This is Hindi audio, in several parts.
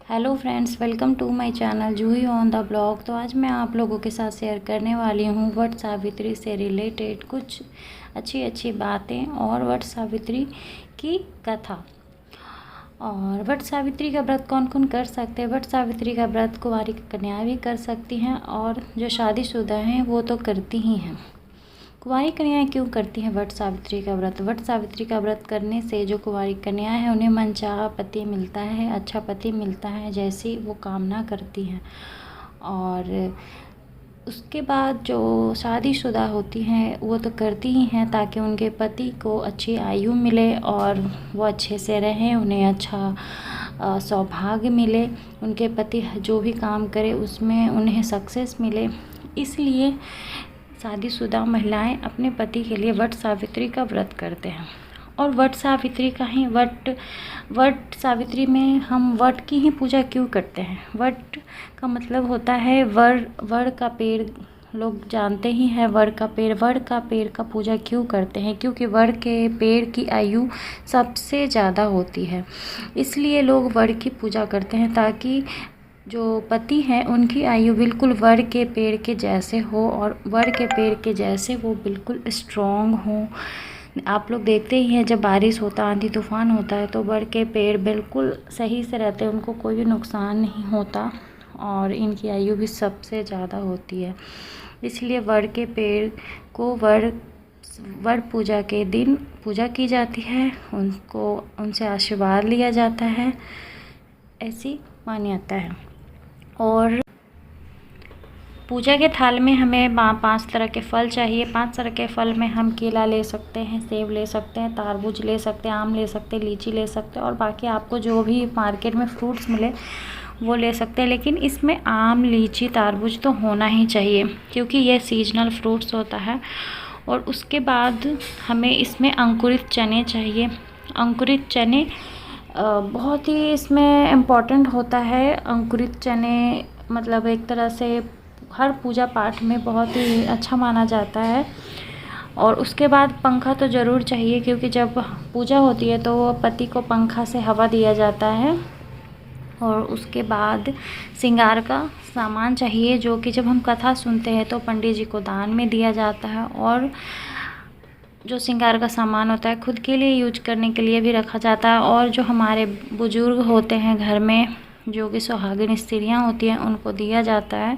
Hello friends, welcome to my channel Juhi on the blog. तो आज मैं आप लोगों के साथ शेयर करने वाली हूँ वट सावित्री से रिलेटेड कुछ अच्छी बातें और वट सावित्री की कथा। और वट सावित्री का व्रत कौन कौन कर सकते हैं। वट सावित्री का व्रत कुंवारी कन्याएं भी कर सकती हैं और जो शादीशुदा हैं वो तो करती ही हैं। कुंवारी कन्याएं क्यों करती हैं वट सावित्री का व्रत। वट सावित्री का व्रत करने से जो कुंवारी कन्याएं हैं उन्हें मनचाहा पति मिलता है, अच्छा पति मिलता है जैसी वो कामना करती हैं। और उसके बाद जो शादीशुदा होती हैं वो तो करती ही हैं ताकि उनके पति को अच्छी आयु मिले और वो अच्छे से रहें, उन्हें अच्छा सौभाग्य मिले, उनके पति जो भी काम करे उसमें उन्हें सक्सेस मिले। इसलिए शादीशुदा महिलाएं अपने पति के लिए वट सावित्री का व्रत करते हैं। और वट सावित्री का ही वट सावित्री में हम वट की ही पूजा क्यों करते हैं। वट का मतलब होता है वर का पेड़। लोग जानते ही हैं वर का पेड़ का पूजा क्यों करते हैं, क्योंकि वर के पेड़ की आयु सबसे ज़्यादा होती है। इसलिए लोग वर की पूजा करते हैं ताकि जो पति हैं उनकी आयु बिल्कुल वर के पेड़ के जैसे हो और वर के पेड़ के जैसे वो बिल्कुल स्ट्रॉन्ग हो। आप लोग देखते ही हैं जब बारिश होता, आंधी तूफान होता है तो वर के पेड़ बिल्कुल सही से रहते हैं, उनको कोई भी नुकसान नहीं होता और इनकी आयु भी सबसे ज़्यादा होती है। इसलिए वर के पेड़ को वर पूजा के दिन पूजा की जाती है, उनसे आशीर्वाद लिया जाता है, ऐसी मान्यता है। और पूजा के थाल में हमें 5 तरह के फल चाहिए। 5 तरह के फल में हम केला ले सकते हैं, सेब ले सकते हैं, तरबूज ले सकते हैं, आम ले सकते हैं, लीची ले सकते हैं और बाकी आपको जो भी मार्केट में फ्रूट्स मिले वो ले सकते हैं। लेकिन इसमें आम, लीची, तरबूज तो होना ही चाहिए क्योंकि ये सीजनल फ्रूट्स होता है। और उसके बाद हमें इसमें अंकुरित चने चाहिए। अंकुरित चने बहुत ही इसमें इम्पॉर्टेंट होता है। अंकुरित चने मतलब एक तरह से हर पूजा पाठ में बहुत ही अच्छा माना जाता है। और उसके बाद पंखा तो ज़रूर चाहिए क्योंकि जब पूजा होती है तो पति को पंखा से हवा दिया जाता है। और उसके बाद श्रृंगार का सामान चाहिए जो कि जब हम कथा सुनते हैं तो पंडित जी को दान में दिया जाता है। और जो श्रृंगार का सामान होता है खुद के लिए यूज करने के लिए भी रखा जाता है। और जो हमारे बुजुर्ग होते हैं घर में, जो कि सुहागिन स्त्रियाँ होती हैं, उनको दिया जाता है।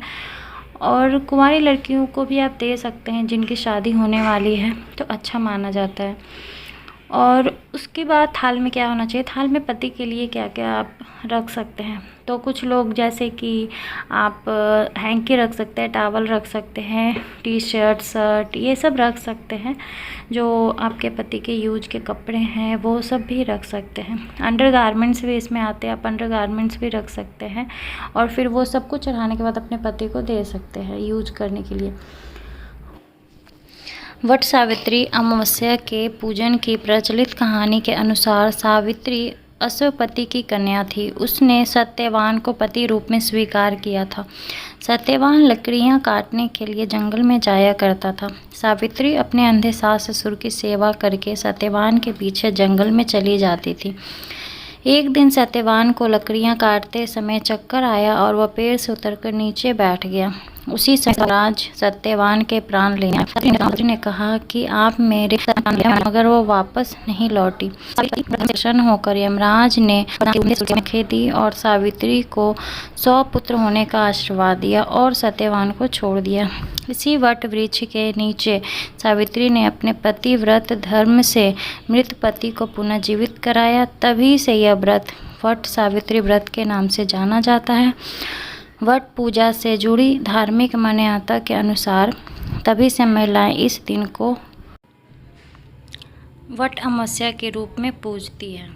और कुंवारी लड़कियों को भी आप दे सकते हैं जिनकी शादी होने वाली है तो अच्छा माना जाता है। और उसके बाद थाल में क्या होना चाहिए, थाल में पति के लिए क्या क्या आप रख सकते हैं। तो कुछ लोग जैसे कि आप हैंकी रख सकते हैं, टॉवल रख सकते हैं, टी शर्ट, शर्ट, ये सब रख सकते हैं। जो आपके पति के यूज के कपड़े हैं वो सब भी रख सकते हैं। अंडर गारमेंट्स भी इसमें आते हैं, आप अंडर गारमेंट्स भी रख सकते हैं। और फिर वो सब कुछ चढ़ाने के बाद अपने पति को दे सकते हैं यूज करने के लिए। वट सावित्री अमावस्या के पूजन की प्रचलित कहानी के अनुसार सावित्री अश्वपति की कन्या थी। उसने सत्यवान को पति रूप में स्वीकार किया था। सत्यवान लकड़ियां काटने के लिए जंगल में जाया करता था। सावित्री अपने अंधे सास ससुर की सेवा करके सत्यवान के पीछे जंगल में चली जाती थी। एक दिन सत्यवान को लकड़ियां काटते समय चक्कर आया और वह पेड़ से उतरकर नीचे बैठ गया। उसी समय यमराज सत्यवान के प्राण लेने आए। सावित्री ने कहा कि आप मेरे प्राण ले, मगर वो वापस नहीं लौटी। प्रसन्न होकर यमराज ने आंखें दी और सावित्री को 100 पुत्र होने का आशीर्वाद दिया और सत्यवान को छोड़ दिया। इसी वट वृक्ष के नीचे सावित्री ने अपने पति व्रत धर्म से मृत पति को पुनः जीवित कराया। तभी से यह व्रत वट सावित्री व्रत के नाम से जाना जाता है। वट पूजा से जुड़ी धार्मिक मान्यता के अनुसार तभी से महिलाएं इस दिन को वट अमावस्या के रूप में पूजती है।